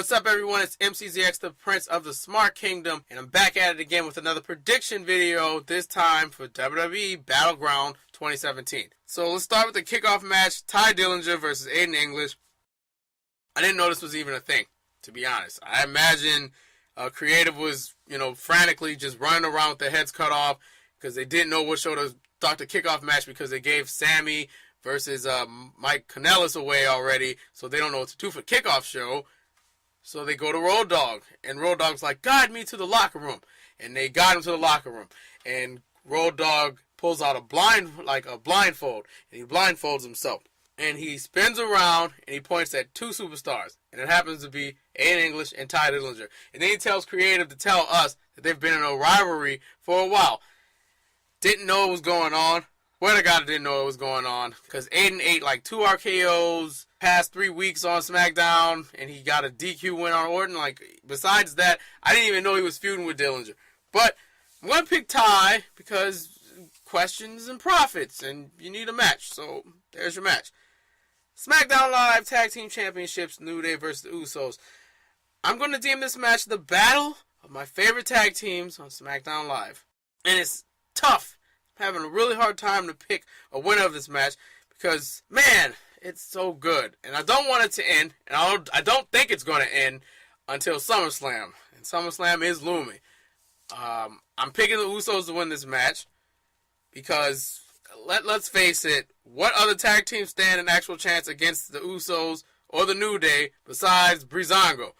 What's up, everyone? It's MCZX, the Prince of the Smart Kingdom, and I'm back at it again with another prediction video, this time for WWE Battleground 2017. So let's start with the kickoff match, Tye Dillinger versus Aiden English. I didn't know this was even a thing, to be honest. I imagine creative was, frantically just running around with their heads cut off because they didn't know what show to start the kickoff match because they gave Sami versus Mike Kanellis away already, so they don't know what to do for kickoff show. So they go to Road Dogg, and Road Dogg's like, guide me to the locker room. And they guide him to the locker room. And Road Dogg pulls out a blindfold, and he blindfolds himself. And he spins around, and he points at two superstars. And it happens to be Aiden English and Tye Dillinger. And then he tells creative to tell us that they've been in a rivalry for a while. Didn't know what was going on. Swear to God, I didn't know what was going on. Because Aiden ate like 2 RKOs past 3 weeks on SmackDown, and he got a DQ win on Orton. Besides that, I didn't even know he was feuding with Dillinger. But I'm going to pick Tye because questions and profits, and you need a match. So there's your match. SmackDown Live Tag Team Championships, New Day versus the Usos. I'm going to deem this match the battle of my favorite tag teams on SmackDown Live. And it's tough. I'm having a really hard time to pick a winner of this match because, man, it's so good. And I don't want it to end, and I don't think it's going to end until SummerSlam. And SummerSlam is looming. I'm picking the Usos to win this match because, let's face it, what other tag teams stand an actual chance against the Usos or the New Day besides Breezango?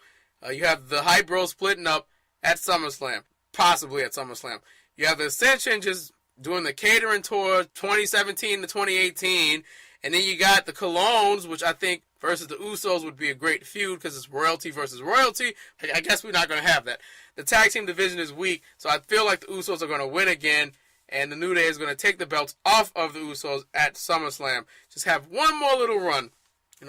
You have the Hype Bros splitting up at SummerSlam, possibly at SummerSlam. You have the Ascension just doing the catering tour 2017 to 2018. And then you got the Colognes, which I think versus the Usos would be a great feud because it's royalty versus royalty. I guess we're not going to have that. The tag team division is weak, so I feel like the Usos are going to win again. And the New Day is going to take the belts off of the Usos at SummerSlam. Just have one more little run,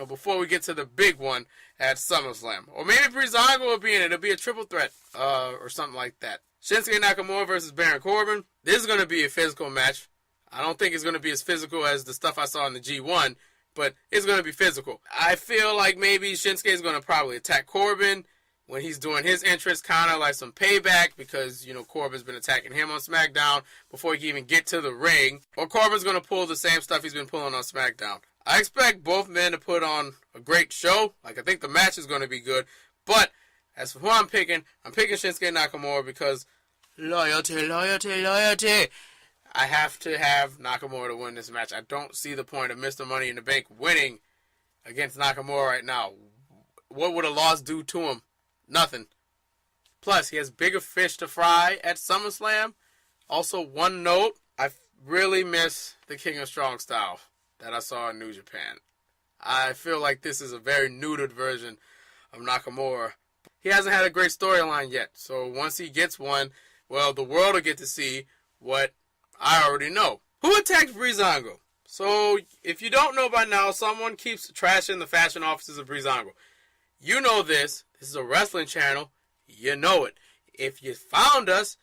before we get to the big one at SummerSlam. Or maybe Breezango will be in it. It'll be a triple threat or something like that. Shinsuke Nakamura versus Baron Corbin. This is going to be a physical match. I don't think it's going to be as physical as the stuff I saw in the G1, but it's going to be physical. I feel like maybe Shinsuke is going to probably attack Corbin when he's doing his entrance, kind of like some payback because, Corbin's been attacking him on SmackDown before he can even get to the ring. Or Corbin's going to pull the same stuff he's been pulling on SmackDown. I expect both men to put on a great show. I think the match is going to be good. But as for who I'm picking Shinsuke Nakamura because loyalty. I have to have Nakamura to win this match. I don't see the point of Mr. Money in the Bank winning against Nakamura right now. What would a loss do to him? Nothing. Plus, he has bigger fish to fry at SummerSlam. Also, one note, I really miss the King of Strong Style that I saw in New Japan. I feel like this is a very neutered version of Nakamura. He hasn't had a great storyline yet. So once he gets one, well, the world will get to see what I already know. Who attacked Breezango? So, if you don't know by now, someone keeps trashing the fashion offices of Breezango. You know this. This is a wrestling channel. You know it. If you found us,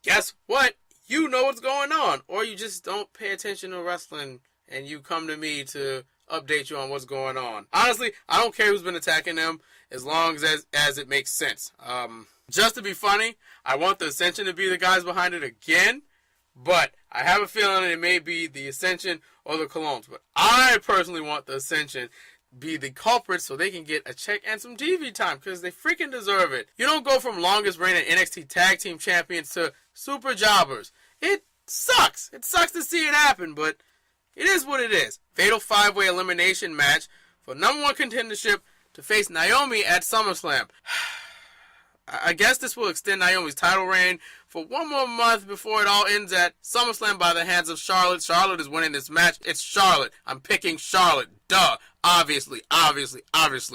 guess what? You know what's going on. Or you just don't pay attention to wrestling and you come to me to update you on what's going on. Honestly, I don't care who's been attacking them as long as it makes sense. Just to be funny, I want the Ascension to be the guys behind it again. But I have a feeling it may be the Ascension or the Colognes. But I personally want the Ascension be the culprits so they can get a check and some TV time because they freaking deserve it. You don't go from longest reigning NXT Tag Team Champions to super jobbers. It sucks. It sucks to see it happen, but it is what it is. Fatal 5-way elimination match for number 1 contendership to face Naomi at SummerSlam. I guess this will extend Naomi's title reign for one more month before it all ends at SummerSlam by the hands of Charlotte. Charlotte is winning this match. It's Charlotte. I'm picking Charlotte. Duh. Obviously.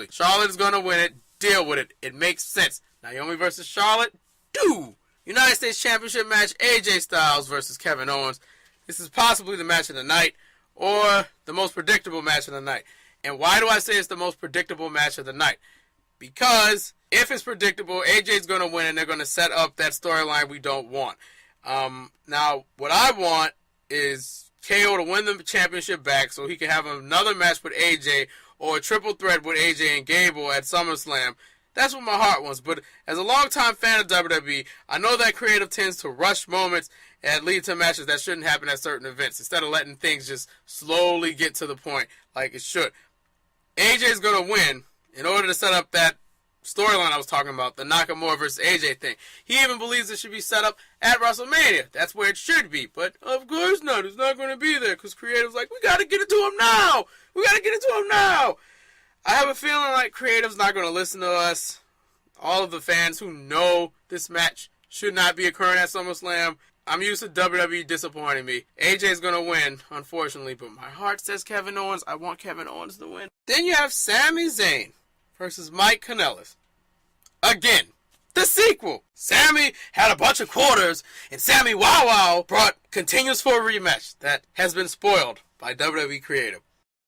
Charlotte is going to win it. Deal with it. It makes sense. Naomi versus Charlotte? Do. United States Championship match, AJ Styles versus Kevin Owens. This is possibly the match of the night or the most predictable match of the night. And why do I say it's the most predictable match of the night? Because if it's predictable, AJ's going to win and they're going to set up that storyline we don't want. Now, what I want is KO to win the championship back so he can have another match with AJ or a triple threat with AJ and Gable at SummerSlam That's what my heart wants. But as a longtime fan of WWE, I know that creative tends to rush moments and lead to matches that shouldn't happen at certain events instead of letting things just slowly get to the point like it should. AJ's going to win in order to set up that storyline I was talking about, the Nakamura versus AJ thing. He even believes it should be set up at WrestleMania. That's where it should be. But of course not. It's not going to be there because creative's like, we got to get it to him now. We got to get it to him now. I have a feeling like creative's not going to listen to us. All of the fans who know this match should not be occurring at SummerSlam. I'm used to WWE disappointing me. AJ's going to win, unfortunately, but my heart says Kevin Owens. I want Kevin Owens to win. Then you have Sami Zayn versus Mike Kanellis. Again, the sequel. Sami had a bunch of quarters, and Sami Wow Wow brought continues for a rematch that has been spoiled by WWE Creative.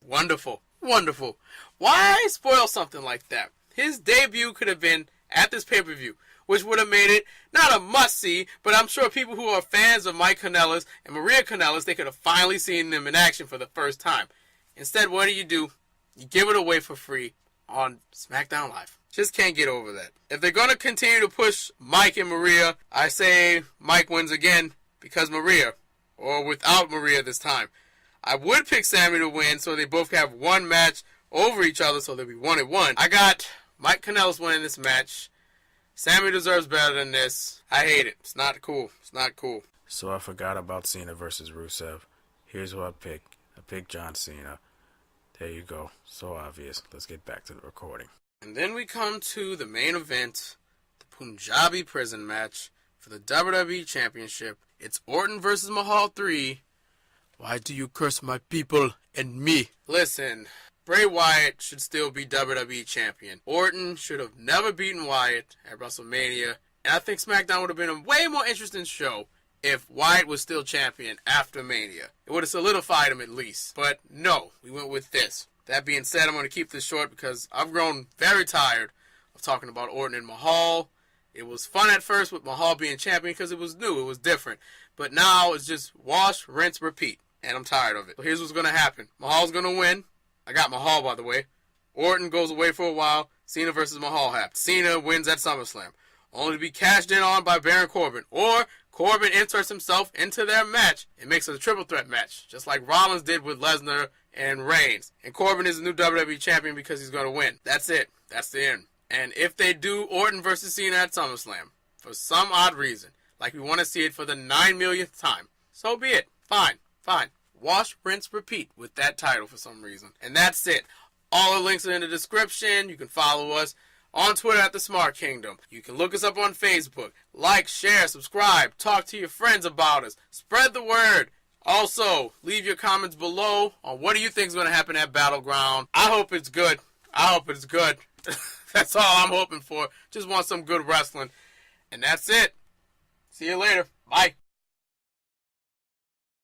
Wonderful. Wonderful. Why spoil something like that? His debut could have been at this pay-per-view, which would have made it not a must-see, but I'm sure people who are fans of Mike Kanellis and Maria Kanellis, they could have finally seen them in action for the first time. Instead, what do? You give it away for free on SmackDown Live. Just can't get over that. If they're going to continue to push Mike and Maria, I say Mike wins again because Maria, or without Maria this time. I would pick Sami to win so they both have one match over each other so they'll be 1-1. I got Mike Kanellis winning this match. Sami deserves better than this. I hate it. It's not cool. It's not cool. So I forgot about Cena versus Rusev. Here's who I picked. I picked John Cena. There you go. So obvious. Let's get back to the recording. And then we come to the main event, the Punjabi prison match for the WWE Championship. It's Orton versus Mahal 3. Why do you curse my people and me? Listen, Bray Wyatt should still be WWE Champion. Orton should have never beaten Wyatt at WrestleMania. And I think SmackDown would have been a way more interesting show if Wyatt was still champion after Mania. It would have solidified him at least. But no, we went with this. That being said, I'm going to keep this short because I've grown very tired of talking about Orton and Mahal. It was fun at first with Mahal being champion because it was new, it was different. But now it's just wash, rinse, repeat. And I'm tired of it. So here's what's going to happen. Mahal's going to win. I got Mahal, by the way. Orton goes away for a while. Cena versus Mahal happens. Cena wins at SummerSlam, only to be cashed in on by Baron Corbin. Or Corbin inserts himself into their match and makes it a triple threat match, just like Rollins did with Lesnar and Reigns. And Corbin is the new WWE Champion because he's going to win. That's it. That's the end. And if they do Orton versus Cena at SummerSlam, for some odd reason, like we want to see it for the 9 millionth time, so be it. Fine. Fine. Wash, rinse, repeat with that title for some reason. And that's it. All the links are in the description. You can follow us on Twitter at The Smart Kingdom. You can look us up on Facebook. Like, share, subscribe. Talk to your friends about us. Spread the word. Also, leave your comments below on what do you think is going to happen at Battleground. I hope it's good. I hope it's good. That's all I'm hoping for. Just want some good wrestling. And that's it. See you later. Bye.